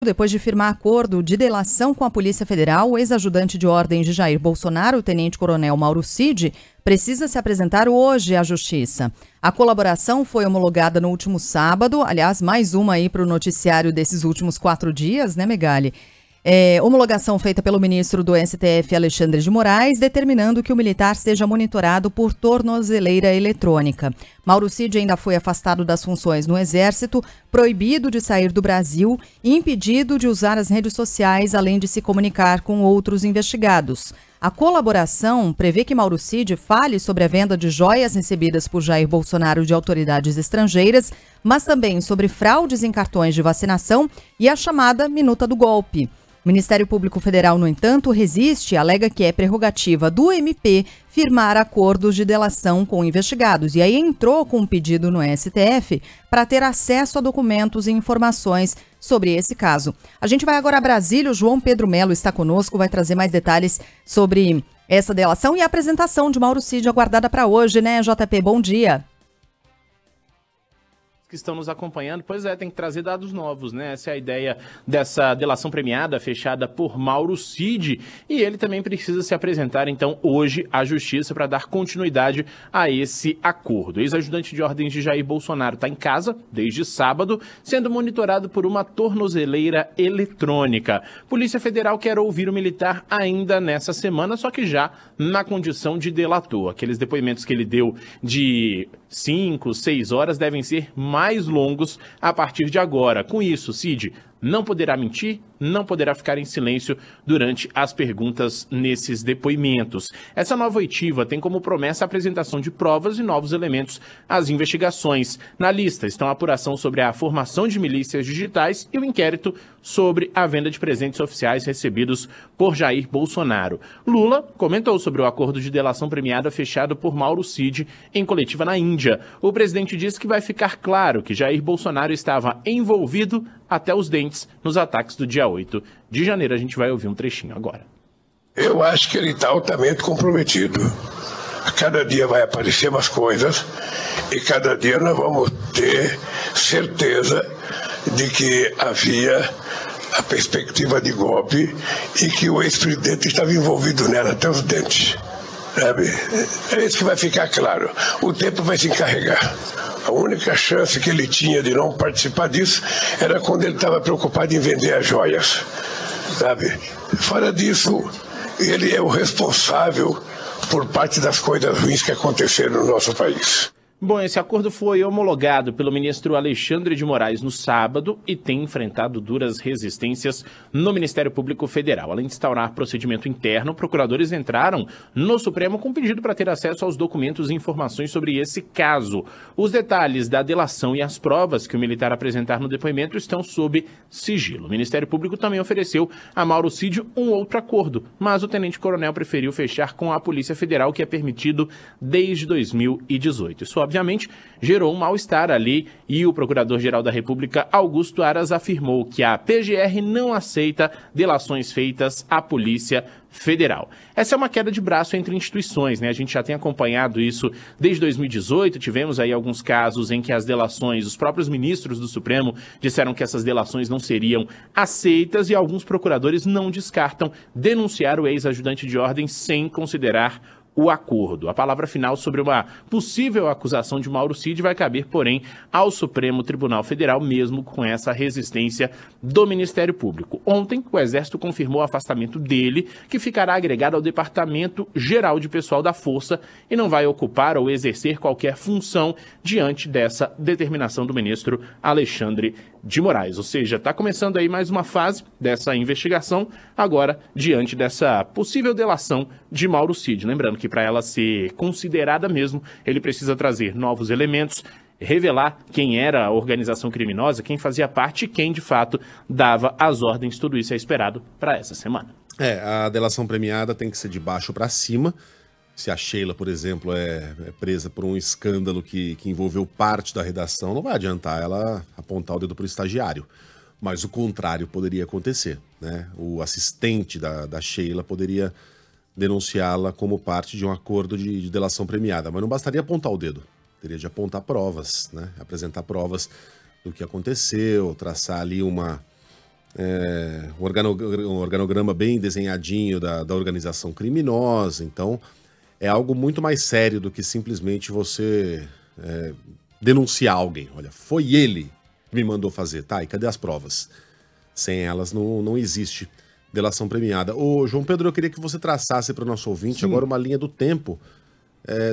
Depois de firmar acordo de delação com a Polícia Federal, o ex-ajudante de ordens de Jair Bolsonaro, o tenente-coronel Mauro Cid, precisa se apresentar hoje à Justiça. A colaboração foi homologada no último sábado, aliás, mais uma aí para o noticiário desses últimos 4 dias, né, Megali? Homologação feita pelo ministro do STF, Alexandre de Moraes, determinando que o militar seja monitorado por tornozeleira eletrônica. Mauro Cid ainda foi afastado das funções no Exército, proibido de sair do Brasil e impedido de usar as redes sociais, além de se comunicar com outros investigados. A colaboração prevê que Mauro Cid fale sobre a venda de joias recebidas por Jair Bolsonaro de autoridades estrangeiras, mas também sobre fraudes em cartões de vacinação e a chamada minuta do golpe. O Ministério Público Federal, no entanto, resiste e alega que é prerrogativa do MP firmar acordos de delação com investigados. E aí entrou com um pedido no STF para ter acesso a documentos e informações sobre esse caso. A gente vai agora a Brasília. O João Pedro Melo está conosco, vai trazer mais detalhes sobre essa delação e a apresentação de Mauro Cid aguardada para hoje, né, JP? Bom dia. Que estão nos acompanhando, pois é, tem que trazer dados novos, né? Essa é a ideia dessa delação premiada fechada por Mauro Cid, e ele também precisa se apresentar, então, hoje à Justiça para dar continuidade a esse acordo. Ex-ajudante de ordens de Jair Bolsonaro está em casa desde sábado, sendo monitorado por uma tornozeleira eletrônica. Polícia Federal quer ouvir o militar ainda nessa semana, só que já na condição de delator. Aqueles depoimentos que ele deu de 5, 6 horas devem ser mais longos a partir de agora. Com isso, Cid não poderá mentir, não poderá ficar em silêncio durante as perguntas nesses depoimentos. Essa nova oitiva tem como promessa a apresentação de provas e novos elementos às investigações. Na lista estão a apuração sobre a formação de milícias digitais e o inquérito sobre a venda de presentes oficiais recebidos por Jair Bolsonaro. Lula comentou sobre o acordo de delação premiada fechado por Mauro Cid em coletiva na Índia. O presidente disse que vai ficar claro que Jair Bolsonaro estava envolvido até os dentes nos ataques do dia 8 de janeiro. A gente vai ouvir um trechinho agora. Eu acho que ele está altamente comprometido. A cada dia vai aparecer umas coisas e cada dia nós vamos ter certeza de que havia a perspectiva de golpe e que o ex-presidente estava envolvido nela até os dentes. Sabe? É isso que vai ficar claro. O tempo vai se encarregar. A única chance que ele tinha de não participar disso era quando ele estava preocupado em vender as joias, sabe? Fora disso, ele é o responsável por parte das coisas ruins que aconteceram no nosso país. Bom, esse acordo foi homologado pelo ministro Alexandre de Moraes no sábado e tem enfrentado duras resistências no Ministério Público Federal. Além de instaurar procedimento interno, procuradores entraram no Supremo com pedido para ter acesso aos documentos e informações sobre esse caso. Os detalhes da delação e as provas que o militar apresentar no depoimento estão sob sigilo. O Ministério Público também ofereceu a Mauro Cid um outro acordo, mas o tenente-coronel preferiu fechar com a Polícia Federal, que é permitido desde 2018. Isso, obviamente, gerou um mal-estar ali e o Procurador-Geral da República, Augusto Aras, afirmou que a PGR não aceita delações feitas à Polícia Federal. Essa é uma queda de braço entre instituições, né? A gente já tem acompanhado isso desde 2018, tivemos aí alguns casos em que as delações, os próprios ministros do Supremo disseram que essas delações não seriam aceitas e alguns procuradores não descartam denunciar o ex-ajudante de ordem sem considerar o acordo. A palavra final sobre uma possível acusação de Mauro Cid vai caber, porém, ao Supremo Tribunal Federal, mesmo com essa resistência do Ministério Público. Ontem, o Exército confirmou o afastamento dele, que ficará agregado ao Departamento Geral de Pessoal da Força e não vai ocupar ou exercer qualquer função diante dessa determinação do ministro Alexandre de Moraes. Ou seja, está começando aí mais uma fase dessa investigação, agora diante dessa possível delação de Mauro Cid. Lembrando que para ela ser considerada mesmo, ele precisa trazer novos elementos, revelar quem era a organização criminosa, quem fazia parte e quem de fato dava as ordens. Tudo isso é esperado para essa semana. A delação premiada tem que ser de baixo para cima. Se a Sheila, por exemplo, é presa por um escândalo que envolveu parte da redação, não vai adiantar ela apontar o dedo para o estagiário. Mas o contrário poderia acontecer, né? O assistente da Sheila poderia denunciá-la como parte de um acordo de delação premiada. Mas não bastaria apontar o dedo, teria de apontar provas, né? Apresentar provas do que aconteceu, traçar ali uma um organograma bem desenhadinho da organização criminosa. Então, é algo muito mais sério do que simplesmente você denunciar alguém. Olha, foi ele que me mandou fazer. Tá, e cadê as provas? Sem elas não existe delação premiada. Ô, João Pedro, eu queria que você traçasse para o nosso ouvinte agora uma linha do tempo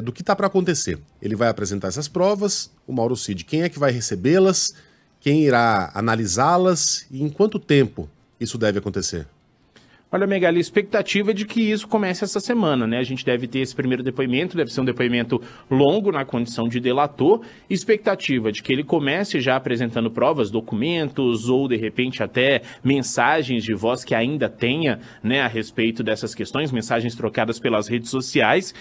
do que está para acontecer. Ele vai apresentar essas provas, o Mauro Cid, quem é que vai recebê-las, quem irá analisá-las e em quanto tempo isso deve acontecer? Olha, Megali, a expectativa é de que isso comece essa semana, né? A gente deve ter esse primeiro depoimento, deve ser um depoimento longo na condição de delator. Expectativa de que ele comece já apresentando provas, documentos ou, de repente, até mensagens de voz que ainda tenha, né, a respeito dessas questões, mensagens trocadas pelas redes sociais.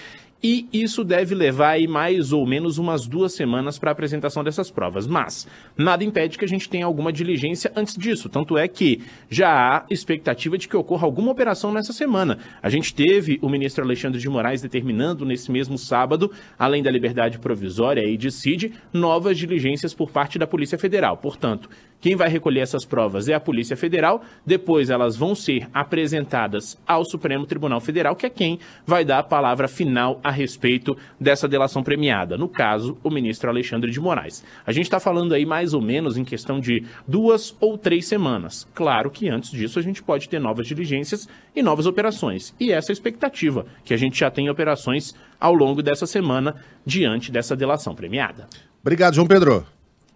E isso deve levar aí mais ou menos umas 2 semanas para a apresentação dessas provas. Mas nada impede que a gente tenha alguma diligência antes disso. Tanto é que já há expectativa de que ocorra alguma operação nessa semana. A gente teve o ministro Alexandre de Moraes determinando nesse mesmo sábado, além da liberdade provisória e de Cid, novas diligências por parte da Polícia Federal. Portanto, quem vai recolher essas provas é a Polícia Federal, depois elas vão ser apresentadas ao Supremo Tribunal Federal, que é quem vai dar a palavra final a respeito dessa delação premiada. No caso, o ministro Alexandre de Moraes. A gente está falando aí mais ou menos em questão de 2 ou 3 semanas. Claro que antes disso a gente pode ter novas diligências e novas operações. E essa é a expectativa, que a gente já tem operações ao longo dessa semana diante dessa delação premiada. Obrigado, João Pedro.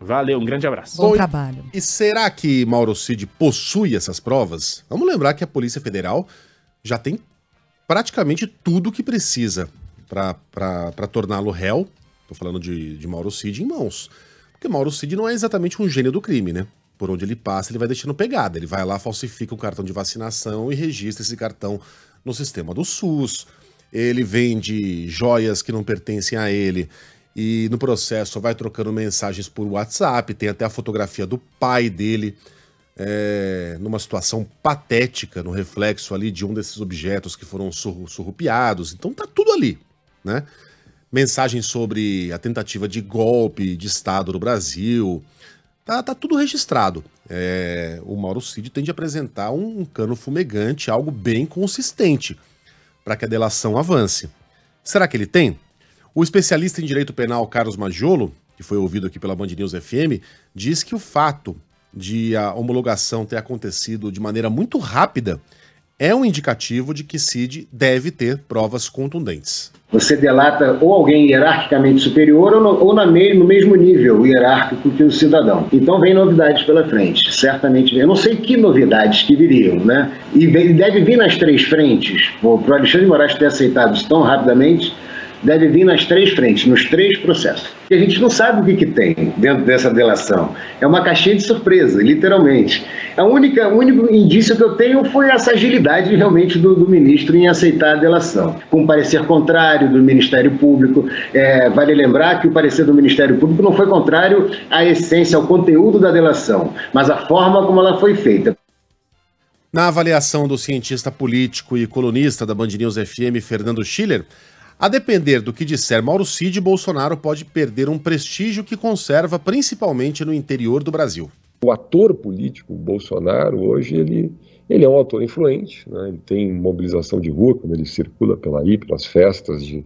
Valeu, um grande abraço. Bom trabalho. E será que Mauro Cid possui essas provas? Vamos lembrar que a Polícia Federal já tem praticamente tudo o que precisa para torná-lo réu, tô falando de Mauro Cid, em mãos. Porque Mauro Cid não é exatamente um gênio do crime, né? Por onde ele passa, ele vai deixando pegada. Ele vai lá, falsifica o cartão de vacinação e registra esse cartão no sistema do SUS. Ele vende joias que não pertencem a ele e no processo vai trocando mensagens por WhatsApp. Tem até a fotografia do pai dele numa situação patética, no reflexo ali de um desses objetos que foram surrupiados. Então tá tudo ali, né? Mensagens sobre a tentativa de golpe de Estado no Brasil. Tá tudo registrado. O Mauro Cid tem de apresentar um cano fumegante, algo bem consistente, para que a delação avance. Será que ele tem? O especialista em direito penal Carlos Maggiolo, que foi ouvido aqui pela Band News FM, diz que o fato de a homologação ter acontecido de maneira muito rápida é um indicativo de que Cid deve ter provas contundentes. Você delata ou alguém hierarquicamente superior ou no mesmo nível hierárquico que o cidadão. Então vem novidades pela frente, certamente. Eu não sei que novidades que viriam, né? E deve vir nas 3 frentes. Para o Alexandre de Moraes ter aceitado isso tão rapidamente, deve vir nas 3 frentes, nos 3 processos. E a gente não sabe o que tem dentro dessa delação. É uma caixinha de surpresa, literalmente. O único indício que eu tenho foi essa agilidade realmente do ministro em aceitar a delação. Com um parecer contrário do Ministério Público. Vale lembrar que o parecer do Ministério Público não foi contrário à essência, ao conteúdo da delação, mas à forma como ela foi feita. Na avaliação do cientista político e colunista da Band News FM, Fernando Schiller, a depender do que disser Mauro Cid, Bolsonaro pode perder um prestígio que conserva principalmente no interior do Brasil. O ator político Bolsonaro, hoje, ele é um ator influente, né? Ele tem mobilização de rua, quando ele circula pelas festas de,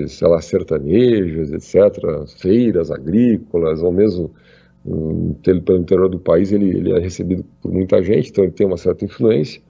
sei lá, sertanejas, etc., feiras agrícolas, ou mesmo pelo interior do país, ele é recebido por muita gente, então ele tem uma certa influência.